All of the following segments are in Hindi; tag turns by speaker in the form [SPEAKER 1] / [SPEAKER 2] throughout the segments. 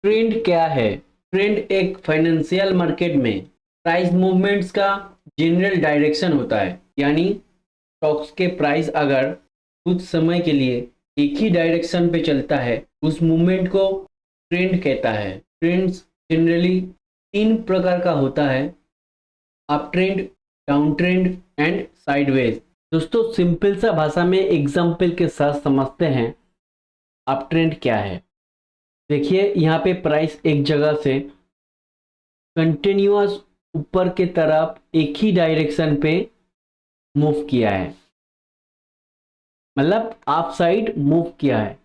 [SPEAKER 1] ट्रेंड क्या है? ट्रेंड एक फाइनेंशियल मार्केट में प्राइस मूवमेंट्स का जनरल डायरेक्शन होता है। यानी स्टॉक्स के प्राइस अगर कुछ समय के लिए एक ही डायरेक्शन पे चलता है, उस मूवमेंट को ट्रेंड कहता है। ट्रेंड्स जनरली तीन प्रकार का होता है: up trend, down trend and sideways. दोस्तों, सिंपल सा भाषा में एग्जाम्पल के साथ समझते हैं अप ट्रेंड क्या है। देखिए, यहाँ पे प्राइस एक जगह से कंटिन्यूअस ऊपर के तरफ एक ही डायरेक्शन पे मूव किया है, मतलब अप साइड मूव किया है।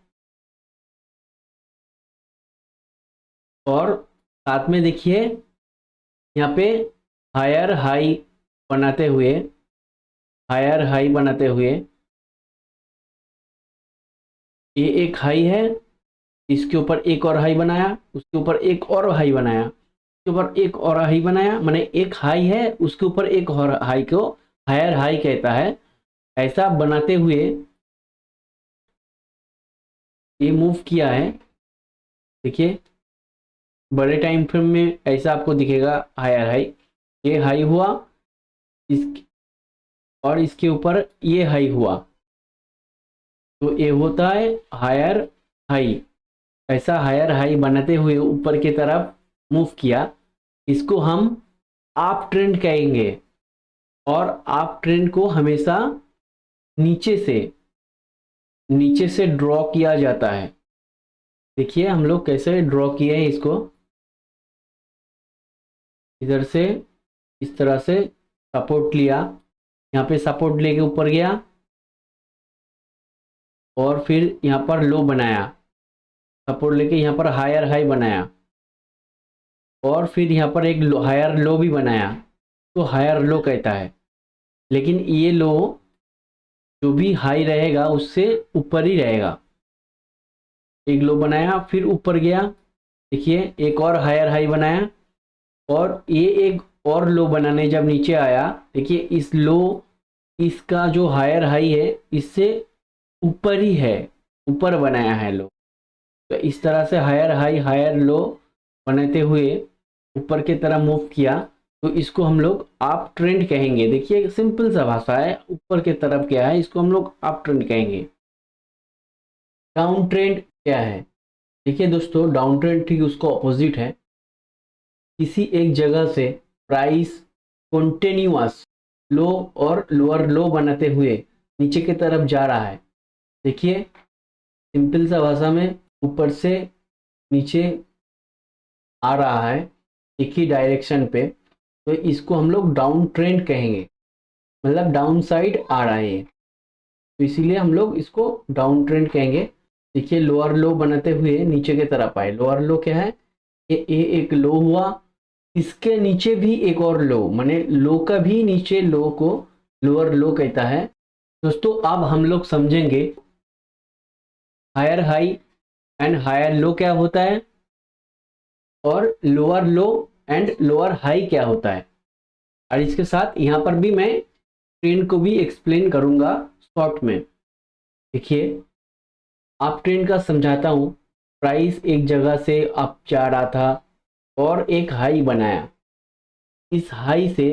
[SPEAKER 1] और साथ में देखिए यहाँ पे हायर हाई बनाते हुए, हायर हाई बनाते हुए, ये एक हाई है, इसके ऊपर एक और हाई बनाया, उसके ऊपर एक और हाई बनाया, उसके ऊपर एक और हाई बनाया, माने एक हाई है उसके ऊपर एक और हाई को हायर हाई कहता है। ऐसा बनाते हुए ये मूव किया है। देखिए, बड़े टाइम फ्रेम में ऐसा आपको दिखेगा हायर हाई, ये हाई हुआ, इस और इसके ऊपर ये हाई हुआ, तो ये होता है हायर हाई। ऐसा हायर हाई बनाते हुए ऊपर की तरफ मूव किया, इसको हम अप ट्रेंड कहेंगे। और अप ट्रेंड को हमेशा नीचे से ड्रॉ किया जाता है। देखिए हम लोग कैसे ड्रॉ किए हैं इसको, इधर से इस तरह से सपोर्ट लिया, यहाँ पे सपोर्ट लेके ऊपर गया और फिर यहाँ पर लो बनाया, सपोर्ट लेके यहाँ पर हायर हाई बनाया और फिर यहाँ पर एक हायर लो भी बनाया, तो हायर लो कहता है। लेकिन ये लो जो भी हाई रहेगा उससे ऊपर ही रहेगा। एक लो बनाया फिर ऊपर गया, देखिए एक और हायर हाई बनाया और ये एक और लो बनाने जब नीचे आया, देखिए इस लो, इसका जो हायर हाई है इससे ऊपर ही है, ऊपर बनाया है लो। तो इस तरह से हायर हाई हायर लो बनाते हुए ऊपर की तरफ मूव किया, तो इसको हम लोग अप ट्रेंड कहेंगे। देखिए सिंपल सा भाषा है, ऊपर की तरफ क्या है इसको हम लोग अप ट्रेंड कहेंगे। डाउन ट्रेंड क्या है? देखिए दोस्तों, डाउन ट्रेंड ठीक उसको अपोजिट है। किसी एक जगह से प्राइस कंटिन्यूअस लो और लोअर लो बनाते हुए नीचे की तरफ जा रहा है। देखिए सिंपल सा भाषा में ऊपर से नीचे आ रहा है एक ही डायरेक्शन पे, तो इसको हम लोग डाउन ट्रेंड कहेंगे, मतलब डाउन साइड आ रहा है, तो इसीलिए हम लोग इसको डाउन ट्रेंड कहेंगे। देखिए लोअर लो बनाते हुए नीचे की तरफ आए, लोअर लो क्या है, ये एक लो हुआ, इसके नीचे भी एक और लो, माने लो का भी नीचे लो को लोअर लो कहता है। दोस्तों अब हम लोग समझेंगे higher high and higher low क्या होता है और lower low and lower high क्या होता है। और इसके साथ यहाँ पर भी मैं ट्रेंड को भी एक्सप्लेन करूंगा शॉर्ट में। देखिए अप ट्रेंड का समझाता हूँ। प्राइस एक जगह से अप जा रहा था और एक हाई बनाया, इस हाई से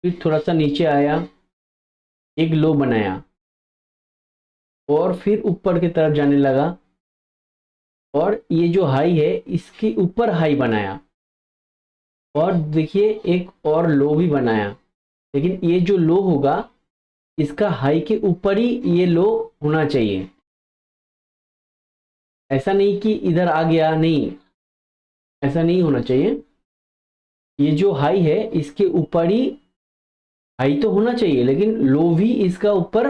[SPEAKER 1] फिर थोड़ा सा नीचे आया, एक लो बनाया और फिर ऊपर की तरफ जाने लगा और ये जो हाई है इसके ऊपर हाई बनाया और देखिए एक और लो भी बनाया। लेकिन ये जो लो होगा इसका हाई के ऊपर ही ये लो होना चाहिए, ऐसा नहीं कि इधर आ गया, नहीं, ऐसा नहीं होना चाहिए। ये जो हाई है इसके ऊपर ही हाई तो होना चाहिए, लेकिन लो भी इसका ऊपर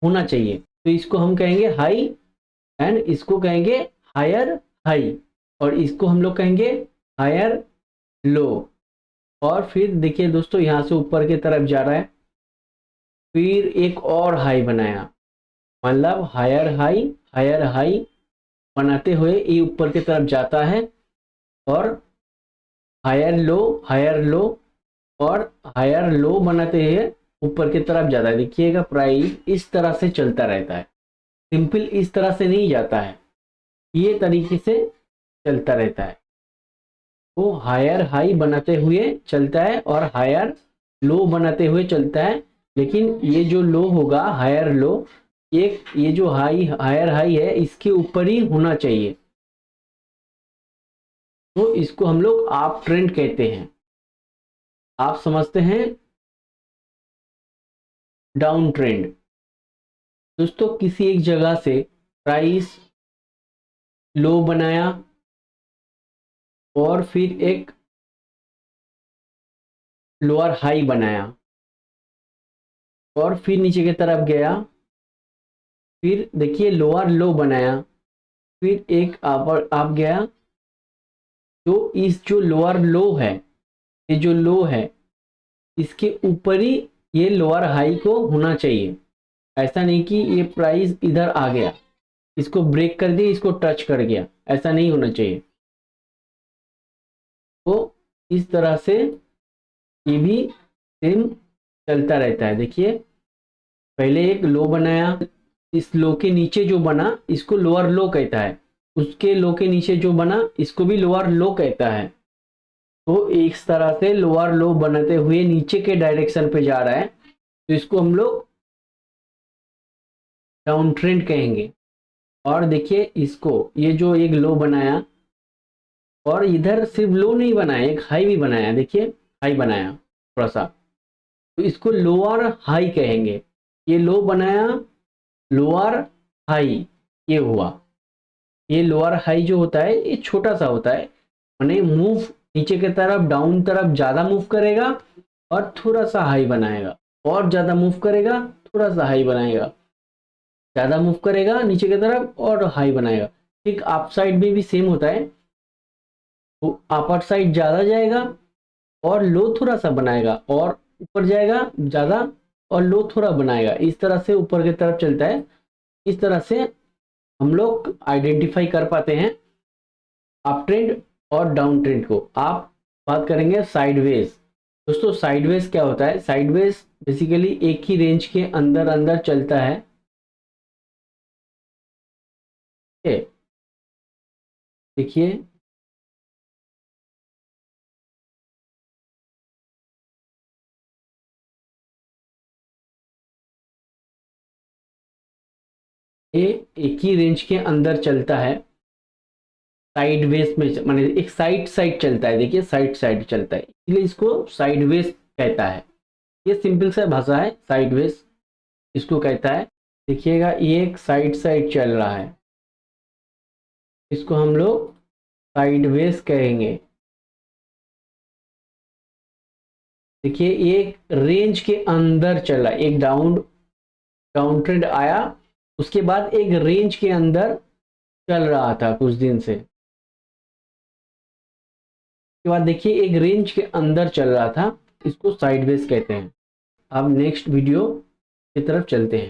[SPEAKER 1] होना चाहिए, तो इसको हम कहेंगे हाई एंड इसको कहेंगे हायर हाई और इसको हम लोग कहेंगे हायर लो। और फिर देखिए दोस्तों यहाँ से ऊपर की तरफ जा रहा है, फिर एक और हाई बनाया, मतलब हायर हाई बनाते हुए ये ऊपर की तरफ जाता है और हायर लो और हायर लो बनाते हुए ऊपर की तरफ जाता है। देखिएगा प्राइस इस तरह से चलता रहता है, सिंपल इस तरह से नहीं जाता है, ये तरीके से चलता रहता है। वो हायर हाई बनाते हुए चलता है और हायर लो बनाते हुए चलता है। लेकिन ये जो लो होगा हायर लो, ये जो हाई हायर हाई है इसके ऊपर ही होना चाहिए, तो इसको हम लोग आप ट्रेंड कहते हैं। आप समझते हैं डाउन ट्रेंड। दोस्तों किसी एक जगह से प्राइस लो बनाया और फिर एक लोअर हाई बनाया और फिर नीचे की तरफ गया, फिर देखिए लोअर लो बनाया, फिर एक आप गया, तो इस जो लोअर लो है, ये जो लो है इसके ऊपर ही ये लोअर हाई को होना चाहिए। ऐसा नहीं कि ये प्राइस इधर आ गया, इसको ब्रेक कर दिया, इसको टच कर गया, ऐसा नहीं होना चाहिए। तो इस तरह से ये भी सेम चलता रहता है। देखिए पहले एक लो बनाया, इस लो के नीचे जो बना इसको लोअर लो कहता है, उसके लो के नीचे जो बना इसको भी लोअर लो कहता है। तो इस तरह से लोअर लो बनाते हुए नीचे के डायरेक्शन पे जा रहा है, तो इसको हम लोग डाउन ट्रेंड कहेंगे। और देखिए इसको, ये जो एक लो बनाया और इधर सिर्फ लो नहीं बनाया, एक हाई भी बनाया, देखिए हाई बनाया थोड़ा सा, तो इसको लोअर हाई कहेंगे। ये लो बनाया, लोअर हाई, ये हुआ। ये लोअर हाई जो होता है ये छोटा सा होता है, माने मूव नीचे की तरफ डाउन तरफ ज्यादा मूव करेगा और थोड़ा सा हाई बनाएगा, और ज्यादा मूव करेगा थोड़ा सा हाई बनाएगा, ज्यादा मूव करेगा नीचे की तरफ और हाई बनाएगा। ठीक अप साइड में भी सेम होता है, तो अपर साइड ज्यादा जाएगा और लो थोड़ा सा बनाएगा, और ऊपर जाएगा ज्यादा और लो थोड़ा बनाएगा, इस तरह से ऊपर की तरफ चलता है। इस तरह से हम लोग आइडेंटिफाई कर पाते हैं अप ट्रेंड और डाउन ट्रेंड को। आप बात करेंगे साइडवेज। दोस्तों साइडवेज क्या होता है? साइडवेज बेसिकली एक ही रेंज के अंदर अंदर चलता है। देखिए ये एक ही रेंज के अंदर चलता है, साइडवेज में माने एक साइड साइड चलता है। देखिए साइड साइड चलता है, इसलिए इसको साइडवेज कहता है। ये सिंपल सा भाषा है, साइडवेज इसको कहता है। देखिएगा ये एक साइड साइड चल रहा है, इसको हम लोग साइडवेज कहेंगे। देखिए ये रेंज के अंदर चला, एक डाउन डाउन ट्रेंड आया, उसके बाद एक रेंज के अंदर चल रहा था कुछ दिन से, उसके बाद देखिए एक रेंज के अंदर चल रहा था, इसको साइडवेज कहते हैं। अब नेक्स्ट वीडियो की तरफ चलते हैं।